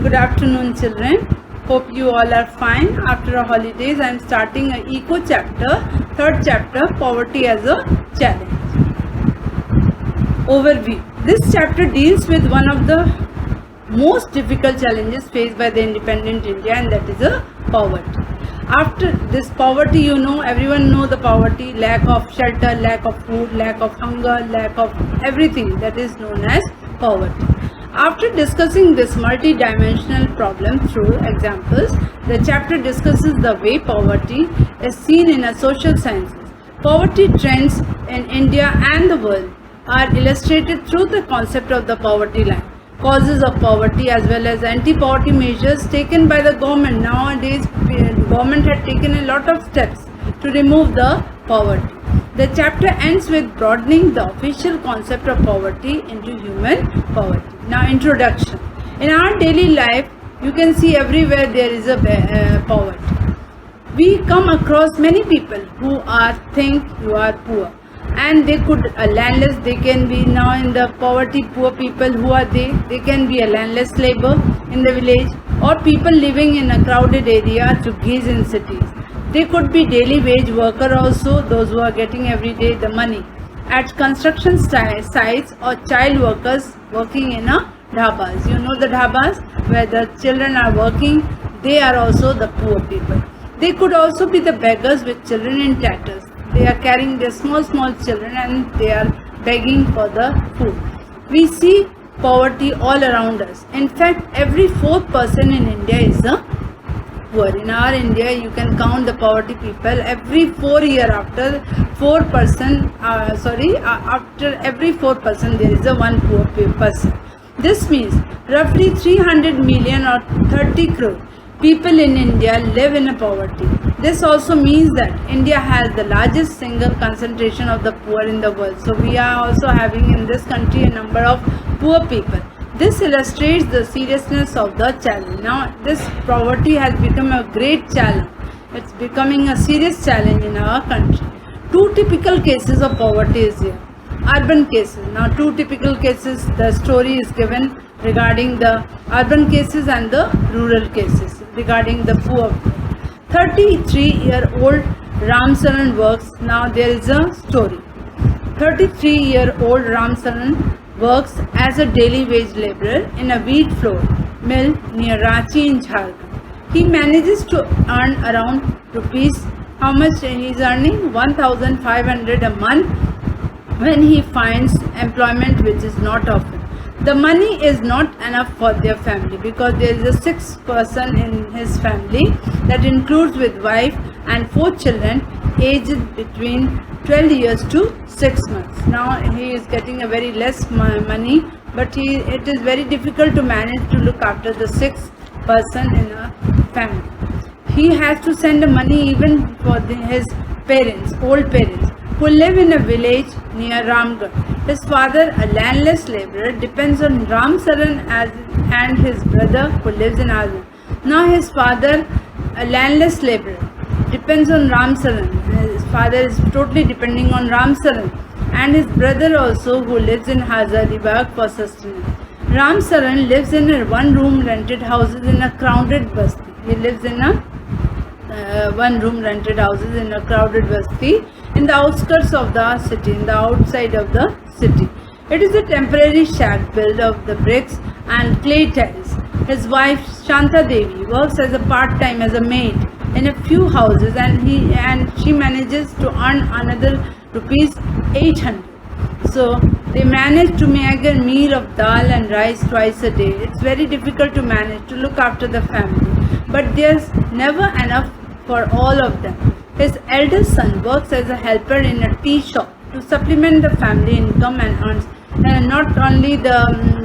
Good afternoon, children. Hope you all are fine. After our holidays, I am starting a eco chapter, third chapter, poverty as a challenge. Overview. This chapter deals with one of the most difficult challenges faced by the independent India, and that is a poverty. After this poverty, everyone know the poverty, lack of shelter, lack of food, lack of hunger, lack of everything that is known as poverty. After discussing this multi-dimensional problem through examples, the chapter discusses the way poverty is seen in social sciences. Poverty trends in India and the world are illustrated through the concept of the poverty line, causes of poverty, as well as anti-poverty measures taken by the government. Nowadays, government had taken a lot of steps to remove the poverty. The chapter ends with broadening the official concept of poverty into human poverty. Now, introduction. In our daily life, you can see everywhere there is a poverty. We come across many people who think you are poor, and they could landless. They can be now in the poverty. Poor people, who are they? They can be a landless labor in the village, or people living in a crowded area to gaze in cities. They could be daily wage worker also, those who are getting every day the money at construction sites, or child workers working in a dhabas. You know the dhabas where the children are working. They are also the poor people. They could also be the beggars with children in tatters. They are carrying their small children and they are begging for the food. We see poverty all around us. In fact, every fourth person in India is a poor. In our India, you can count the poverty people every 4 years. After every 4 person there is a one poor person. This means roughly 300 million or 30 crore people in India live in a poverty. This also means that India has the largest single concentration of the poor in the world. So we are also having in this country a number of poor people. This illustrates the seriousness of the challenge. Now, this poverty has become a great challenge. It's becoming a serious challenge in our country. Two typical cases of poverty is here. Urban cases. Now, two typical cases, the story is given regarding the urban cases and the rural cases regarding the poor. 33-year-old Ram Saran works. Now, there is a story. 33-year-old Ram Saran works as a daily wage laborer in a wheat flour mill near Ranchi in Jharkhand. He manages to earn around rupees. How much he is earning? 1,500 a month when he finds employment, which is not often. The money is not enough for their family because there is a 6th person in his family that includes with wife and 4 children aged between 12 years to 6 months. Now he is getting a very less money, but it is very difficult to manage to look after the 6th person in a family. He has to send the money even for his parents, old parents, who live in a village near Ramgarh. His father, a landless laborer, depends on Ram Saran and his brother who lives in Azan. Now his father, a landless laborer, depends on Ram Saran. His father is totally depending on Ram Saran, and his brother also, who lives in Hazaribagh, for sustenance. Ram Saran lives in a one-room rented houses in a crowded basti. He lives in a one-room rented houses in a crowded basti in the outskirts of the city, in the outside of the city. It is a temporary shack built of the bricks and clay tiles. His wife Shanta Devi works as a part-time as a maid in a few houses, and she manages to earn another rupees 800. So they manage to make a meal of dal and rice twice a day. It's very difficult to manage to look after the family, but there's never enough for all of them. His eldest son works as a helper in a tea shop to supplement the family income and earns. Not only the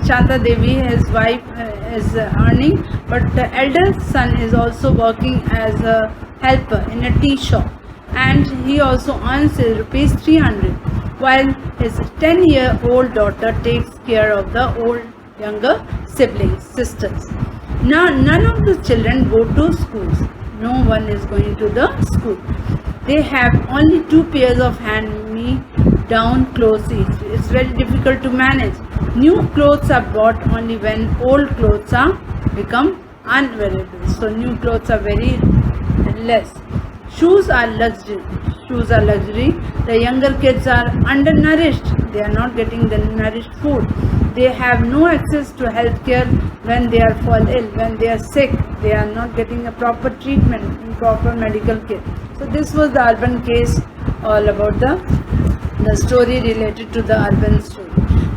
Shanta Devi, his wife, is earning, but the eldest son is also working as a helper in a tea shop, and he also earns rupees 300, while his 10-year-old daughter takes care of the younger siblings, sisters. Now, none of the children go to schools. No one is going to the school. They have only 2 pairs of hand-me-down clothes each. It's very difficult to manage. New clothes are bought only when old clothes are become unwearable. So new clothes are very less. Shoes are luxury. Shoes are luxury. The younger kids are undernourished. They are not getting the nourished food. They have no access to healthcare when they are fall ill, when they are sick. They are not getting a proper treatment in proper medical care. So this was the urban case, all about the story related to the urban story.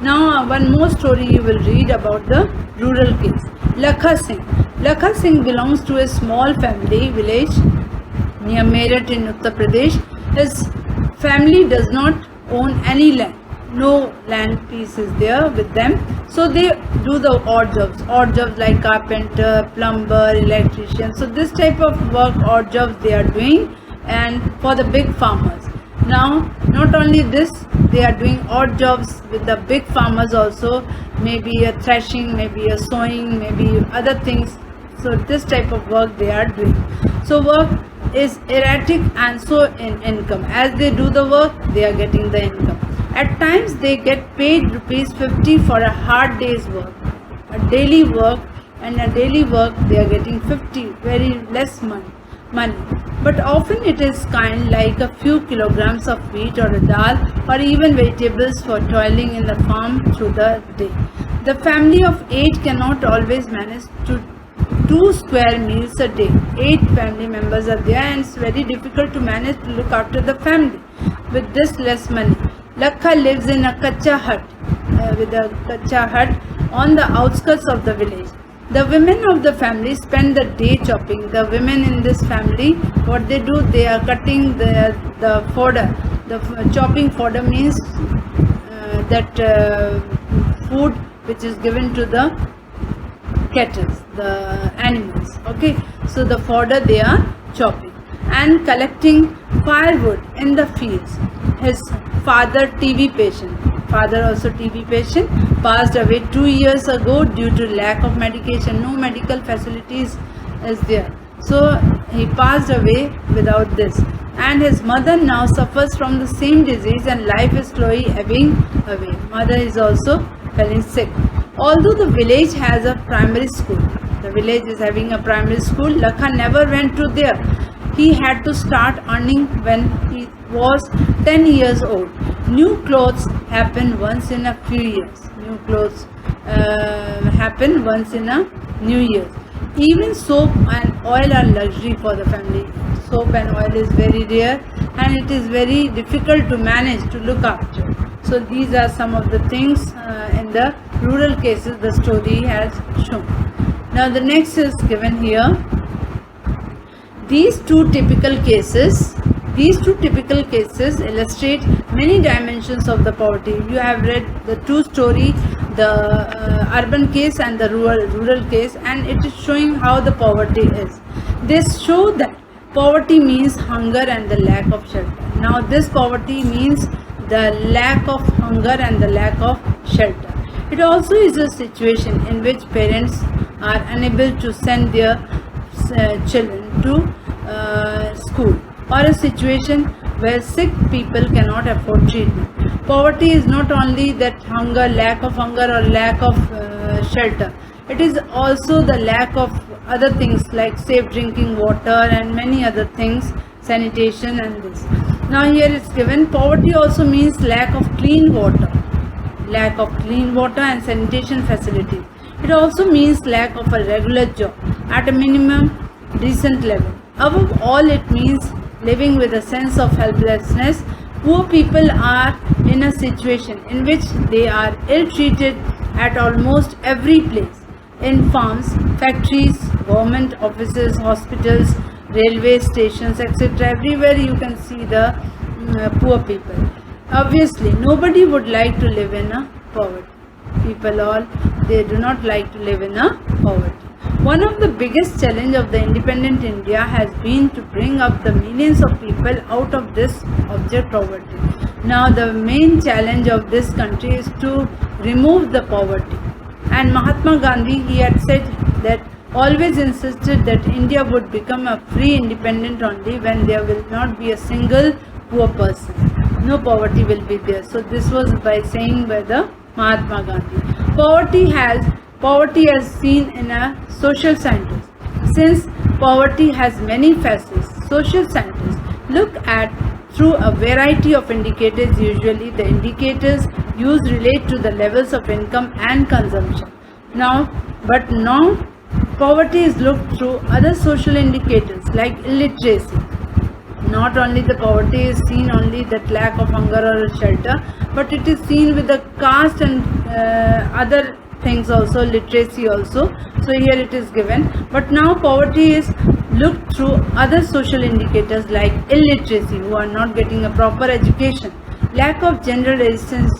Now one more story you will read about the rural case. Lakha Singh. Lakha Singh belongs to a small family village near Meerut in Uttar Pradesh. His family does not own any land. No land piece is there with them. So they do the odd jobs like carpenter, plumber, electrician. So this type of work, odd jobs they are doing, and for the big farmers. Now, not only this, they are doing odd jobs with the big farmers also, maybe a threshing, maybe a sowing, maybe other things. So this type of work they are doing. So work is erratic and so in income. As they do the work, they are getting the income. At times they get paid rupees 50 for a hard day's work. A daily work, and a daily work they are getting 50, very less money. But often it is kind like a few kilograms of wheat or a dal or even vegetables for toiling in the farm through the day. The family of 8 cannot always manage to 2 square meals a day. 8 family members are there and it's very difficult to manage to look after the family with this less money. Lakha lives in a kacha hut, on the outskirts of the village. The women of the family spend the day chopping. The women in this family, what they do, they are cutting the fodder. The chopping fodder means that food which is given to the cattle, the animals. Okay, so the fodder they are chopping and collecting firewood in the fields. His father, also TB patient, passed away 2 years ago due to lack of medication. No medical facilities is there. So he passed away without this. And his mother now suffers from the same disease and life is slowly ebbing away. Mother is also feeling sick. Although the village has a primary school, the village is having a primary school, Lakha never went to there. He had to start earning when he was 10 years old. New clothes happen once in a few years. New clothes happen once in a new year. Even soap and oil are luxury for the family. Soap and oil is very rare and it is very difficult to manage, to look after. So these are some of the things in the rural cases the story has shown. Now the next is given here. These two typical cases illustrate many dimensions of the poverty. You have read the two story, the urban case and the rural case, and it is showing how the poverty is. They show that poverty means hunger and the lack of shelter. Now this poverty means the lack of hunger and the lack of shelter. It also is a situation in which parents are unable to send their children to school, or a situation where sick people cannot afford treatment. Poverty is not only that hunger, lack of hunger or lack of shelter. It is also the lack of other things like safe drinking water and many other things, sanitation and this. Now here it's given, poverty also means lack of clean water and sanitation facilities. It also means lack of a regular job at a minimum decent level. Above all, it means living with a sense of helplessness. Poor people are in a situation in which they are ill-treated at almost every place. In farms, factories, government offices, hospitals, railway stations, etc. Everywhere you can see the poor people. Obviously, nobody would like to live in a poverty. They do not like to live in a poverty. One of the biggest challenge of the independent India has been to bring up the millions of people out of this abject poverty. Now the main challenge of this country is to remove the poverty. And Mahatma Gandhi, he had said that, always insisted that India would become a free independent only when there will not be a single poor person. No poverty will be there. So this was by saying by the Mahatma Gandhi. Poverty as seen in a social scientist. Since poverty has many facets, social scientists look at through a variety of indicators. Usually the indicators used relate to the levels of income and consumption. Now poverty is looked through other social indicators like illiteracy. Not only the poverty is seen only that lack of hunger or shelter, but it is seen with the caste and other things also, literacy also. So here it is given. But now poverty is looked through other social indicators like illiteracy, who are not getting a proper education, lack of general resistance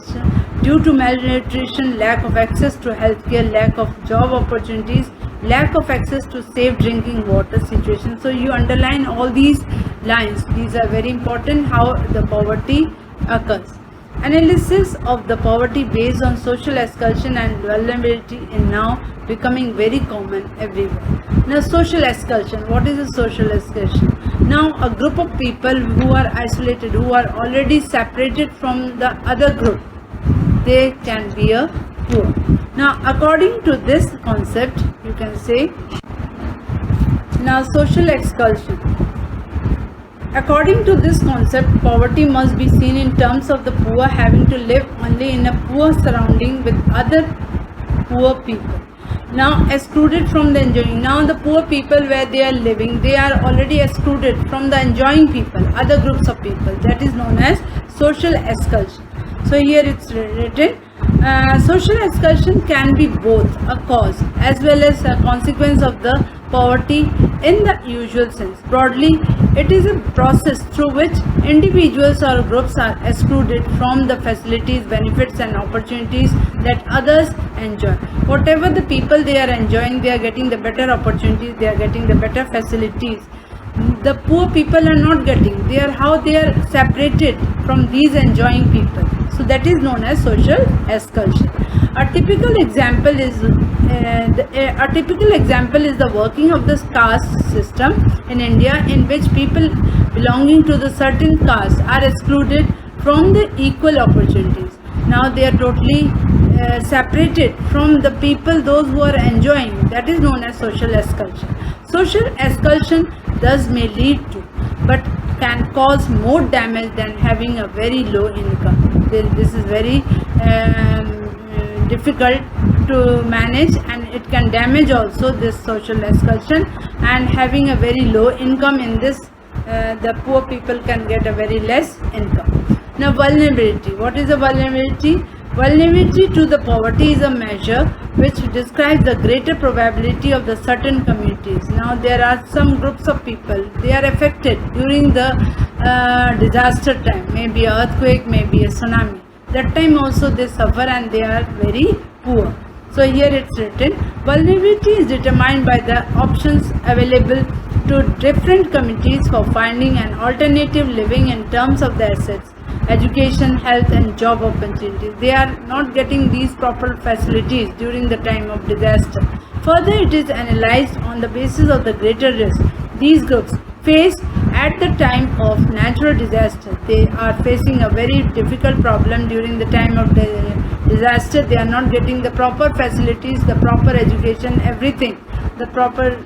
due to malnutrition, lack of access to healthcare, lack of job opportunities, lack of access to safe drinking water situation. So you underline all these lines. These are very important, how the poverty occurs. Analysis of the poverty based on social exclusion and vulnerability is now becoming very common everywhere. Now social exclusion. What is a social exclusion? Now a group of people who are isolated, who are already separated from the other group, they can be a poor. Now according to this concept, you can say, now social exclusion. According to this concept, poverty must be seen in terms of the poor having to live only in a poor surrounding with other poor people. Now excluded from the enjoying. Now the poor people where they are living, they are already excluded from the enjoying people, other groups of people. That is known as social exclusion. So here it's written, social exclusion can be both a cause as well as a consequence of the poverty in the usual sense. Broadly, it is a process through which individuals or groups are excluded from the facilities, benefits and opportunities that others enjoy. Whatever the people they are enjoying, they are getting the better opportunities, they are getting the better facilities. The poor people are not getting. They are separated from these enjoying people. So that is known as social exclusion. A typical example is the working of the caste system in India, in which people belonging to the certain caste are excluded from the equal opportunities. Now they are totally separated from the people, those who are enjoying. That is known as social exclusion. Social exclusion thus may lead to, but can cause more damage than having a very low income. This is very difficult to manage, and it can damage also this social exclusion. And having a very low income in this, the poor people can get a very less income. Now vulnerability. What is a vulnerability? Vulnerability to the poverty is a measure which describes the greater probability of the certain communities. Now there are some groups of people, they are affected during the disaster time, maybe an earthquake, maybe a tsunami. That time also they suffer and they are very poor. So here it's written, vulnerability is determined by the options available to different communities for finding an alternative living in terms of the assets, education, health and job opportunities. They are not getting these proper facilities during the time of disaster. Further, it is analyzed on the basis of the greater risk these groups face at the time of natural disaster. They are facing a very difficult problem during the time of the disaster. They are not getting the proper facilities, the proper education, everything, the proper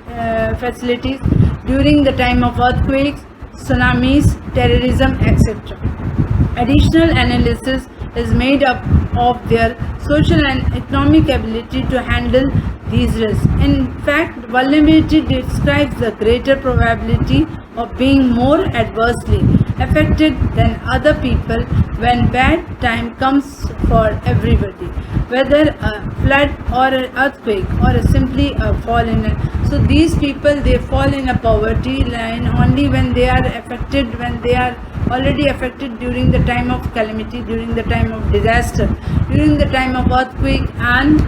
facilities during the time of earthquakes, tsunamis, terrorism, etc. Additional analysis is made up of their social and economic ability to handle these risks. In fact, vulnerability describes the greater probability of being more adversely affected than other people when bad time comes for everybody, whether a flood or an earthquake or simply a fall in a. So these people, they fall in a poverty line only when they are affected, when they are already affected during the time of calamity, during the time of disaster, during the time of earthquake and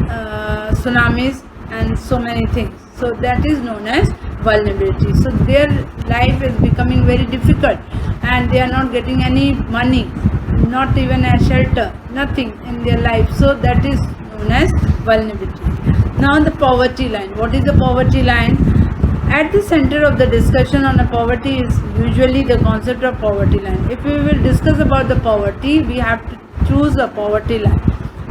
tsunamis and so many things. So that is known as vulnerability. So their life is becoming very difficult and they are not getting any money, not even a shelter, nothing in their life. So that is known as vulnerability. Now the poverty line. What is the poverty line? At the center of the discussion on the poverty is usually the concept of poverty line. If we will discuss about the poverty, we have to choose a poverty line.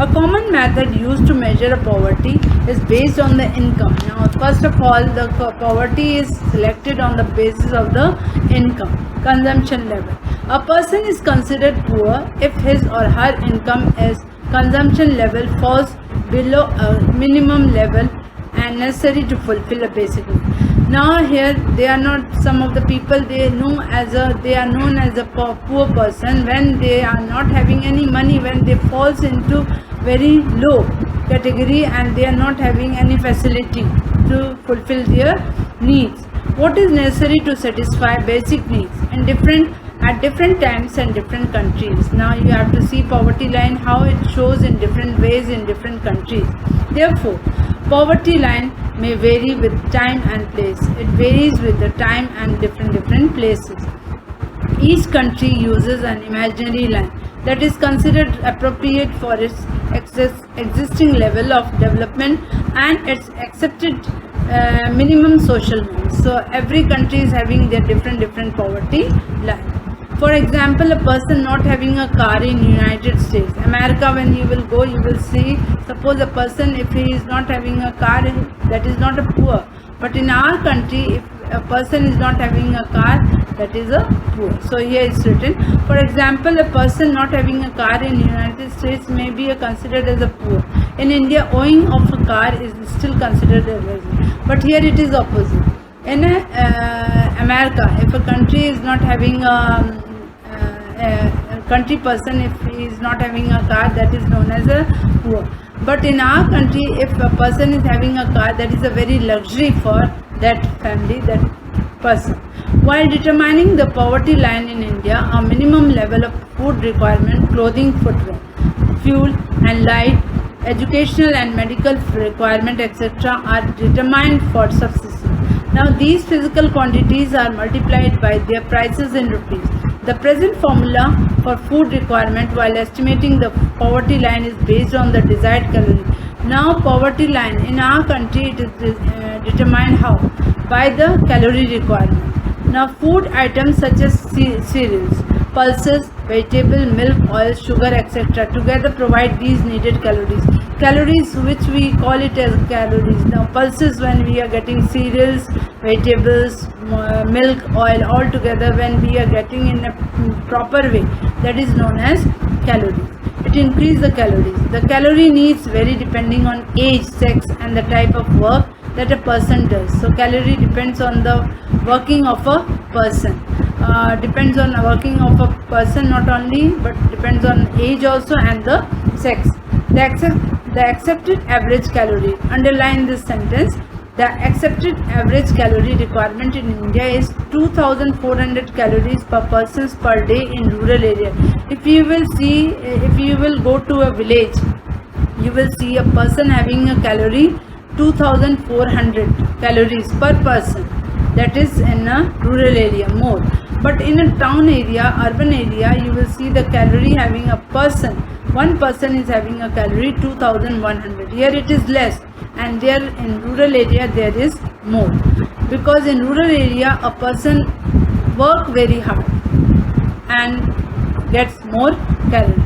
A common method used to measure a poverty is based on the income. Now, first of all, the poverty is selected on the basis of the income, consumption level. A person is considered poor if his or her income is consumption level falls below a minimum level and necessary to fulfill a basic need. Now here they are not, some of the people they are known as a poor person when they are not having any money, when they falls into very low category and they are not having any facility to fulfill their needs. What is necessary to satisfy basic needs in at different times and different countries? Now you have to see poverty line, how it shows in different ways in different countries. Therefore, poverty line may vary with time and place. It varies with the time and different places. Each country uses an imaginary line that is considered appropriate for its existing level of development and its accepted minimum social norms. So every country is having their different poverty line. For example, a person not having a car in United States, America, when you will go, you will see, suppose a person, if he is not having a car, that is not a poor. But in our country, if a person is not having a car, that is a poor. So here it's written, for example, a person not having a car in United States may be considered as a poor. In India, owning of a car is still considered a luxury. But here it is opposite. In America, if a country is not having a country person, if he is not having a car, that is known as a poor. But in our country, if a person is having a car, that is a very luxury for that family, that person. While determining the poverty line in India, a minimum level of food requirement, clothing, footwear, fuel and light, educational and medical requirement, etc. are determined for subsistence. Now these physical quantities are multiplied by their prices in rupees. The present formula for food requirement while estimating the poverty line is based on the desired calorie. Now poverty line in our country, it is determined how? By the calorie requirement. Now food items such as cereals, pulses, vegetable, milk, oil, sugar, etc. together provide these needed calories. Calories, which we call it as calories. Now pulses, when we are getting cereals, vegetables, milk, oil, all together, when we are getting in a proper way, that is known as calories. It increases the calories. The calorie needs vary depending on age, sex and the type of work that a person does. So calorie depends on the working of a person. Depends on the working of a person not only, but depends on age also and the sex. The accepted average calorie. Underline this sentence. The accepted average calorie requirement in India is 2,400 calories per person per day in rural area. If you will see, if you will go to a village, you will see a person having a calorie 2,400 calories per person. That is in a rural area more. But in a town area, urban area, you will see the calorie having a person. One person is having a calorie 2,100. Here it is less, and there in rural area there is more, because in rural area a person work very hard and gets more calories.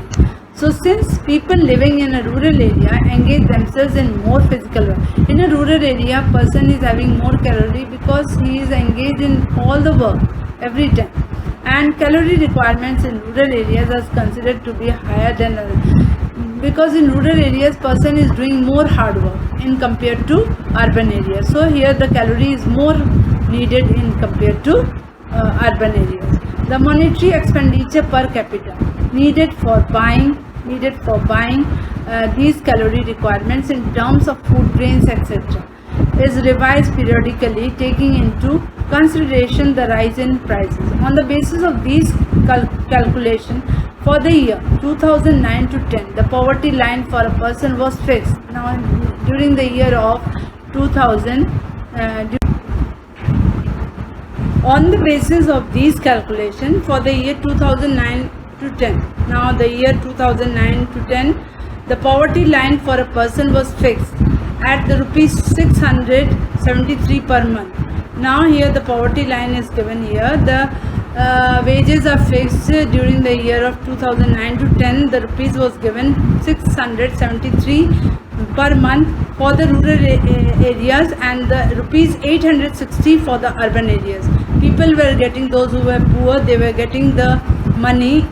So since people living in a rural area engage themselves in more physical work, in a rural area person is having more calorie because he is engaged in all the work every time, and calorie requirements in rural areas are considered to be higher than because in rural areas person is doing more hard work in compared to urban areas. So here the calorie is more needed in compared to urban areas. The monetary expenditure per capita needed for buying these calorie requirements in terms of food grains, etc. is revised periodically, taking into consideration the rise in prices. On the basis of these calculation, for the year 2009 to 10, the poverty line for a person was fixed. Now, during the year of 2000, on the basis of these calculation for the year 2009 to 10. Now, the year 2009 to 10, the poverty line for a person was fixed at the rupees 673 per month. Now here the poverty line is given here. The wages are fixed during the year of 2009 to 10. The rupees was given 673 per month for the rural areas and the rupees 860 for the urban areas. People were getting, those who were poor, they were getting the money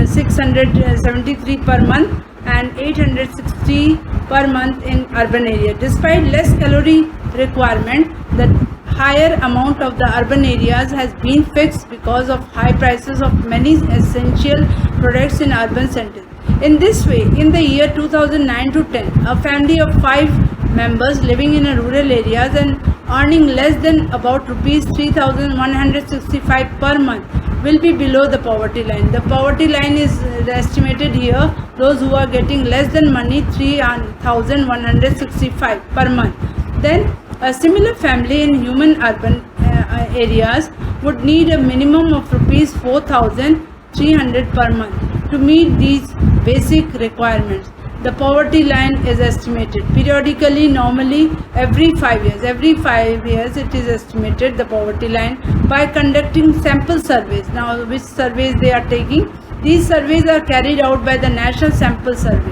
673 per month and 860 per month in urban area. Despite less calorie requirement, the higher amount of the urban areas has been fixed because of high prices of many essential products in urban centers. In this way, in the year 2009 to 10, a family of 5 members living in a rural areas and earning less than about rupees 3,165 per month will be below the poverty line. The poverty line is estimated here, those who are getting less than money 3,165 per month. Then a similar family in human urban areas would need a minimum of rupees 4,300 per month to meet these basic requirements. The poverty line is estimated periodically, normally every 5 years. Every 5 years it is estimated, the poverty line, by conducting sample surveys. Now, which surveys they are taking? These surveys are carried out by the National Sample Survey.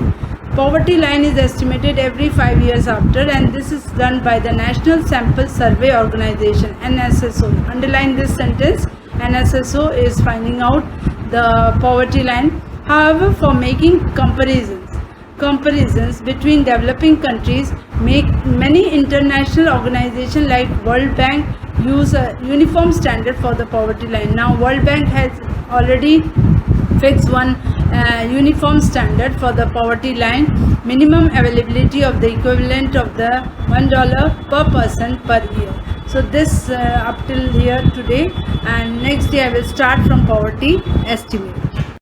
Poverty line is estimated every 5 years after, and this is done by the National Sample Survey Organization, NSSO. Underline this sentence, NSSO is finding out the poverty line. However, for making comparisons between developing countries, many international organizations like World Bank use a uniform standard for the poverty line. Now, World Bank has already fixed one uniform standard for the poverty line, minimum availability of the equivalent of the $1 per person per year. So this up till here today, and next day I will start from poverty estimate.